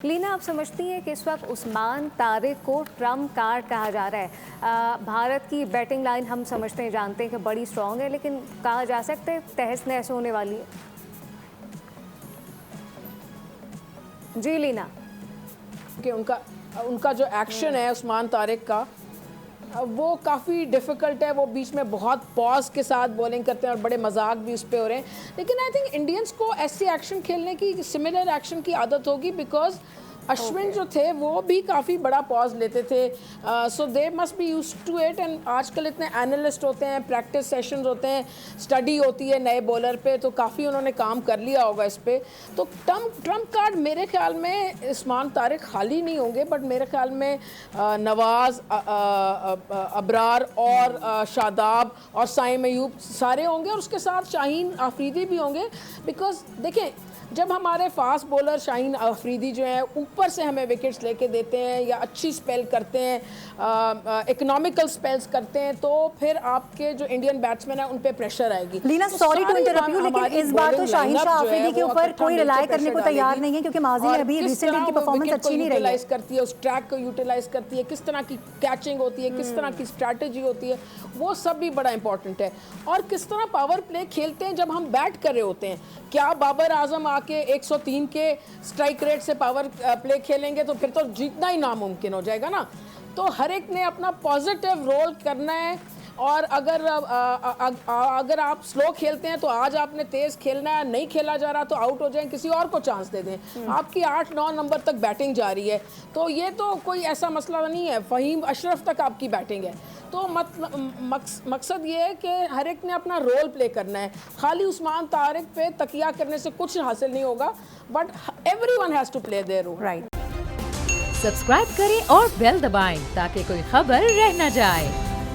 लीना, आप समझती हैं कि इस वक्त उस्मान तारिक को ट्रम्प कार्ड कहा जा रहा है। भारत की बैटिंग लाइन हम समझते हैं, जानते हैं कि बड़ी स्ट्रॉन्ग है, लेकिन कहा जा सकता है तहस नहस होने वाली है। जी लीना, कि उनका जो एक्शन है उस्मान तारिक का वो काफ़ी डिफ़िकल्ट है। वो बीच में बहुत पॉज के साथ बॉलिंग करते हैं और बड़े मजाक भी उस पर हो रहे हैं। लेकिन आई थिंक इंडियंस को ऐसे एक्शन खेलने की, सिमिलर एक्शन की आदत होगी, बिकॉज अश्विन जो थे वो भी काफ़ी बड़ा पॉज लेते थे। So they must be use to it. And आजकल इतने एनालिस्ट होते हैं, प्रैक्टिस सेशंस होते हैं, स्टडी होती है नए बॉलर पे, तो काफ़ी उन्होंने काम कर लिया होगा इस पर। तो ट्रम्प कार्ड मेरे ख्याल में उस्मान तारिक खाली नहीं होंगे, बट मेरे ख्याल में नवाज, अबरार और शादाब और साइम अयूब सारे होंगे, और उसके साथ शाहीन अफरीदी भी होंगे। बिकॉज देखें, जब हमारे फास्ट बॉलर शाहीन अफरीदी जो है ऊपर से हमें विकेट्स लेके देते हैं या अच्छी स्पेल करते हैं, इकोनॉमिकल स्पेल्स करते हैं, तो फिर आपके जो इंडियन बैट्समैन है उन पे प्रेशर आएगी। Leena, sorry to interrupt you, लेकिन इस बार तो शाहीन शाह अफरीदी के ऊपर कोई रिलाय करने को तैयार नहीं है, क्योंकि माजी में अभी रिसेंट इनकी परफॉर्मेंस अच्छी नहीं रही है। करती है, उस ट्रैक को यूटिलाइज करती है, किस तरह की कैचिंग होती है, किस तरह की स्ट्रैटेजी होती है, वो सब भी बड़ा इंपॉर्टेंट है। और किस तरह पावर प्ले खेलते हैं जब हम बैट कर रहे होते हैं। क्या बाबर आजम आके 103 के स्ट्राइक रेट से पावर प्ले खेलेंगे तो फिर तो जीतना ही नामुमकिन हो जाएगा ना। तो हर एक ने अपना पॉजिटिव रोल करना है। और अगर आप स्लो खेलते हैं तो आज आपने तेज खेलना है, नहीं खेला जा रहा तो आउट हो जाए, किसी और को चांस दे दें। आपकी 8-9 नंबर तक बैटिंग जारी है, तो ये तो कोई ऐसा मसला नहीं है। फहीम अशरफ तक आपकी बैटिंग है। तो मकसद ये है कि हर एक ने अपना रोल प्ले करना है। खाली उस्मान तारिक पे तकिया करने से कुछ हासिल नहीं होगा, but everyone has to play their role. Right. Subscribe करें और बेल दबाएं ताकि कोई खबर रह न जाए।